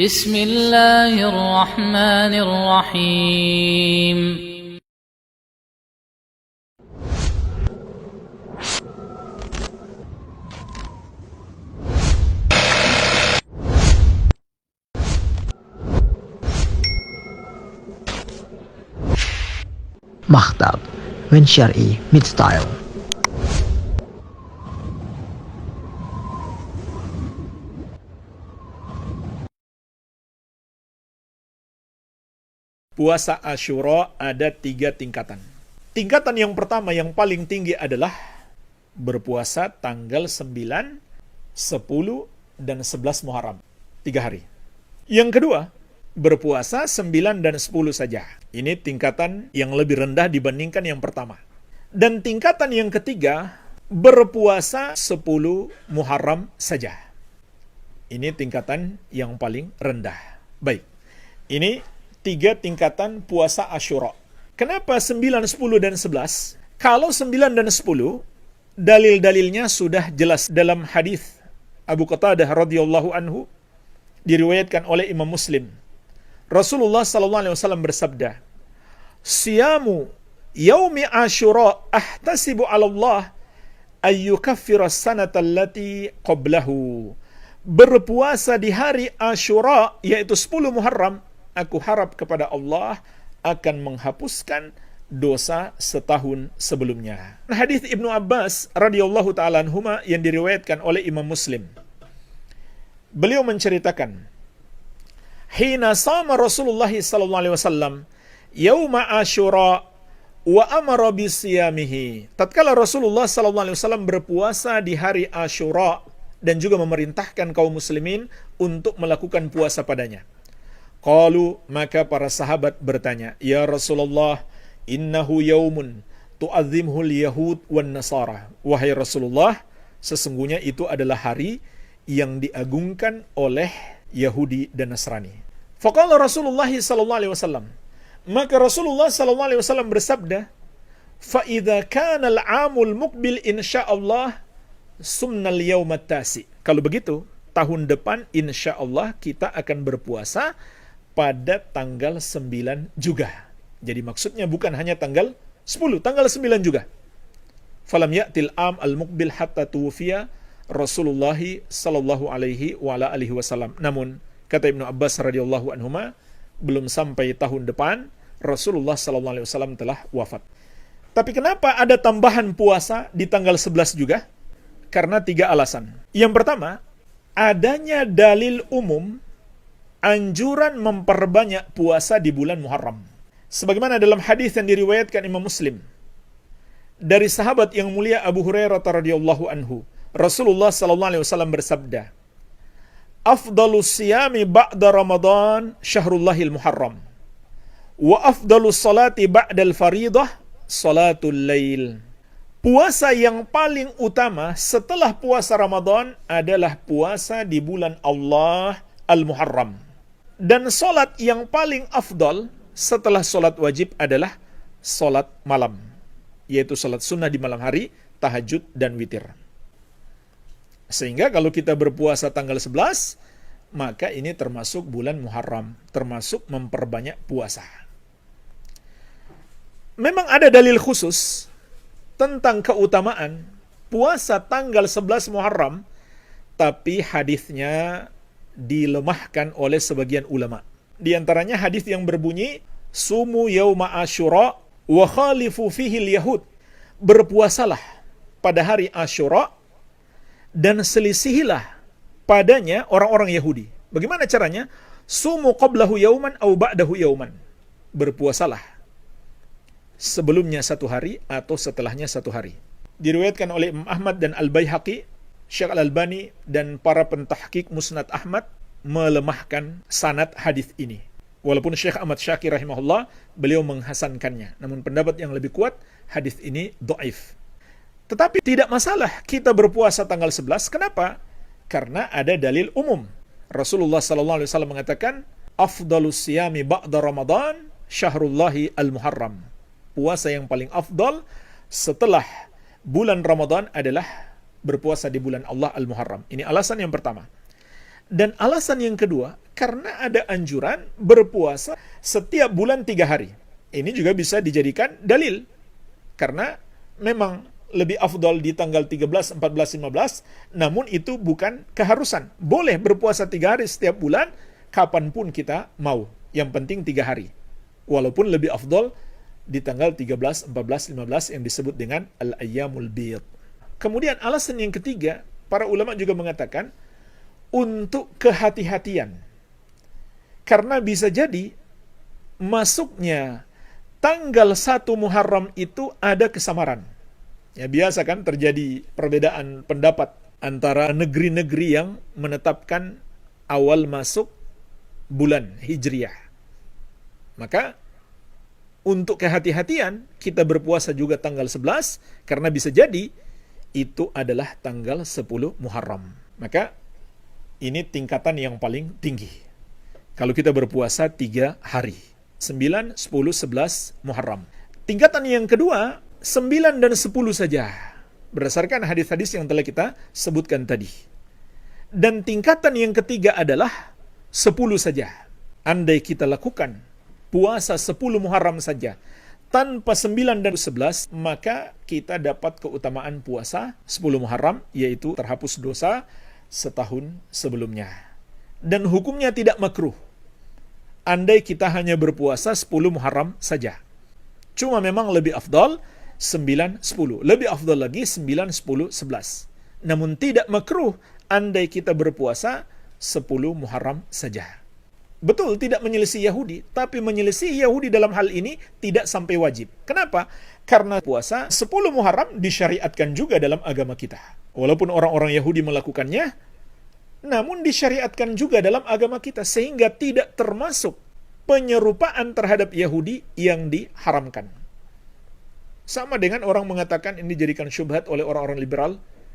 بسم الله الرحمن الرحيم. Maktab when Syar'i mid-style. Puasa Asyura ada 3 tingkatan. Tingkatan yang pertama yang paling tinggi adalah berpuasa tanggal 9, 10, dan 11 Muharram. 3 hari. Yang kedua, berpuasa 9 dan 10 saja. Ini tingkatan yang lebih rendah dibandingkan yang pertama. Dan tingkatan yang ketiga, berpuasa 10 Muharram saja. Ini tingkatan yang paling rendah. Baik, ini 3 tingkatan puasa Asyura. Kenapa 9, 10, dan 11? Kalau 9 dan 10, dalil-dalilnya sudah jelas dalam hadis Abu Qatadah radhiyallahu anhu, diriwayatkan oleh Imam Muslim. Rasulullah SAW bersabda, "Siyamu yaumi Asyura ahtasibu 'ala Allah ayyukaffira as-sanata allati qablahu." Berpuasa di hari Asyura, yaitu 10 Muharram, aku harap kepada Allah akan menghapuskan dosa setahun sebelumnya. Hadis Ibnu Abbas radhiyallahu taala anhuma yang diriwayatkan oleh Imam Muslim. Beliau menceritakan, "Hina sama Rasulullah sallallahu alaihi wasallam yauma Asyura wa amara bisiyamihi." Tatkala Rasulullah sallallahu alaihi wasallam berpuasa di hari Asyura dan juga memerintahkan kaum muslimin untuk melakukan puasa padanya. Qalu, maka para sahabat bertanya, "Ya Rasulullah, innahu yaumun tu'azzimhul yahud wan nasara." Wahai Rasulullah, sesungguhnya itu adalah hari yang diagungkan oleh Yahudi dan Nasrani. Faqala Rasulullah sallallahu alaihi wasallam, maka Rasulullah sallallahu alaihi wasallam bersabda, "Fa idza kana al-'amul muqbil insyaallah sumnal yaumat tasi." Kalau begitu, tahun depan insyaallah kita akan berpuasa pada tanggal 9 juga. Jadi maksudnya bukan hanya tanggal 10, tanggal 9 juga. Falam ya'til am al-muqbil hatta tuwfiya Rasulullah sallallahu alaihi wa ala alihi wasallam. Namun kata Ibnu Abbas radhiyallahu anhuma, belum sampai tahun depan Rasulullah sallallahu alaihi wasallam telah wafat. Tapi kenapa ada tambahan puasa di tanggal 11 juga? Karena 3 alasan. Yang pertama, adanya dalil umum anjuran memperbanyak puasa di bulan Muharram. Sebagaimana dalam hadis yang diriwayatkan Imam Muslim dari sahabat yang mulia Abu Hurairah radhiyallahu anhu, Rasulullah sallallahu alaihi wasallam bersabda, "Afdalus siyami ba'da Ramadan syahrullahil Muharram, wa afdalus salati ba'dal faridah salatul lail." Puasa yang paling utama setelah puasa Ramadan adalah puasa di bulan Allah Al-Muharram. Dan solat yang paling afdal setelah solat wajib adalah solat malam, yaitu solat sunnah di malam hari, tahajud dan witir. Sehingga kalau kita berpuasa tanggal 11, maka ini termasuk bulan Muharram, termasuk memperbanyak puasa. Memang ada dalil khusus tentang keutamaan puasa tanggal 11 Muharram, tapi hadisnya dilemahkan oleh sebagian ulama. Di antaranya hadis yang berbunyi, "Sumu yauma Asyura wa khalifu fihil yahud." Berpuasalah pada hari Asyura dan selisihilah padanya orang-orang Yahudi. Bagaimana caranya? Sumu qablahu yauman au ba'dahu yauman. Berpuasalah sebelumnya 1 hari atau setelahnya 1 hari. Diriwayatkan oleh Imam Ahmad dan Al-Baihaqi, Syekh Al-Albani dan para pentahqiq Musnad Ahmad melemahkan sanad hadis ini. Walaupun Syekh Ahmad Syakir rahimahullah, beliau menghasankannya. Namun pendapat yang lebih kuat, hadis ini dhaif. Tetapi tidak masalah kita berpuasa tanggal 11. Kenapa? Karena ada dalil umum. Rasulullah sallallahu alaihi wasallam mengatakan, "Afdalus siyami ba'da Ramadan syahrullahi al-Muharram." Puasa yang paling afdal setelah bulan Ramadan adalah berpuasa di bulan Allah Al-Muharram. Ini alasan yang pertama. Dan alasan yang kedua, Karena ada anjuran berpuasa setiap bulan 3 hari. Ini juga bisa dijadikan dalil. Karena memang lebih afdal di tanggal 13, 14, 15, namun itu bukan keharusan. Boleh berpuasa 3 hari setiap bulan, kapanpun kita mau. Yang penting 3 hari. Walaupun lebih afdal di tanggal 13, 14, 15 yang disebut dengan al-ayyamul bid. Kemudian alasan yang ketiga, para ulama juga mengatakan untuk kehati-hatian. Karena bisa jadi masuknya tanggal 1 Muharram itu ada kesamaran. Ya, biasa kan terjadi perbedaan pendapat antara negeri-negeri yang menetapkan awal masuk bulan Hijriah. Maka untuk kehati-hatian kita berpuasa juga tanggal 11 karena bisa jadi itu adalah tanggal 10 Muharram. Maka ini tingkatan yang paling tinggi. Kalau kita berpuasa 3 hari, 9, 10, 11 Muharram. Tingkatan yang kedua, 9 dan 10 saja, berdasarkan hadis-hadis yang telah kita sebutkan tadi. Dan tingkatan yang ketiga adalah 10 saja. Andai kita lakukan puasa 10 Muharram saja, tanpa 9 dan 11, maka kita dapat keutamaan puasa 10 Muharram, yaitu terhapus dosa setahun sebelumnya. Dan hukumnya tidak makruh andai kita hanya berpuasa 10 Muharram saja. Cuma memang lebih afdal 9, 10. Lebih afdal lagi 9, 10, 11. Namun tidak makruh andai kita berpuasa 10 Muharram saja. Betul, tidak menyelisih Yahudi, tapi menyelisih Yahudi dalam hal ini tidak sampai wajib. Kenapa? Karena puasa 10 Muharram disyariatkan juga dalam agama kita. Walaupun orang-orang Yahudi melakukannya, namun disyariatkan juga dalam agama kita, sehingga tidak termasuk penyerupaan terhadap Yahudi yang diharamkan. Sama dengan orang mengatakan ini dijadikan syubhat oleh orang-orang liberal,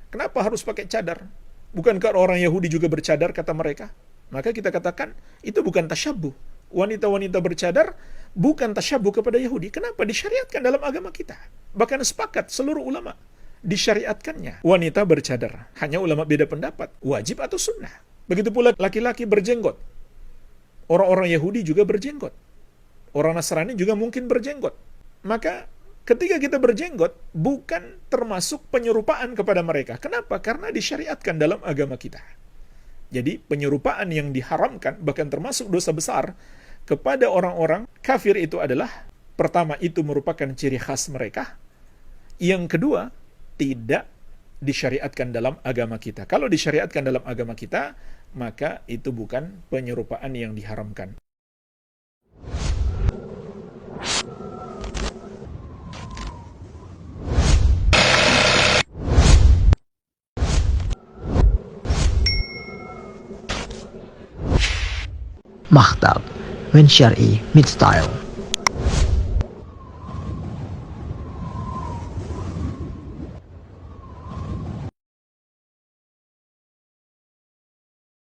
kenapa harus pakai cadar? Bukankah orang Yahudi juga bercadar, kata mereka? Maka kita katakan, itu bukan tasyabbuh. Wanita-wanita bercadar bukan tasyabbuh kepada Yahudi. Kenapa? Disyariatkan dalam agama kita. Bahkan sepakat seluruh ulama disyariatkannya wanita bercadar. Hanya ulama beda pendapat, wajib atau sunnah. Begitu pula laki-laki berjenggot. Orang-orang Yahudi juga berjenggot. Orang Nasrani juga mungkin berjenggot. Maka ketika kita berjenggot, bukan termasuk penyerupaan kepada mereka. Kenapa? Karena disyariatkan dalam agama kita. Jadi penyerupaan yang diharamkan, bahkan termasuk dosa besar kepada orang-orang kafir itu adalah, pertama, itu merupakan ciri khas mereka. Yang kedua, tidak disyariatkan dalam agama kita. Kalau disyariatkan dalam agama kita, maka itu bukan penyerupaan yang diharamkan. Makhtab, when Syar'i meets style.